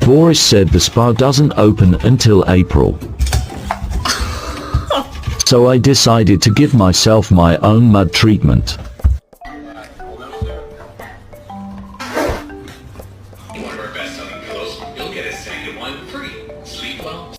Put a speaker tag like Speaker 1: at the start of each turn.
Speaker 1: Boris said the spa doesn't open until April. So I decided to give myself my own mud treatment.
Speaker 2: One of our best-selling pillows, you'll get a second one free. Sleep well.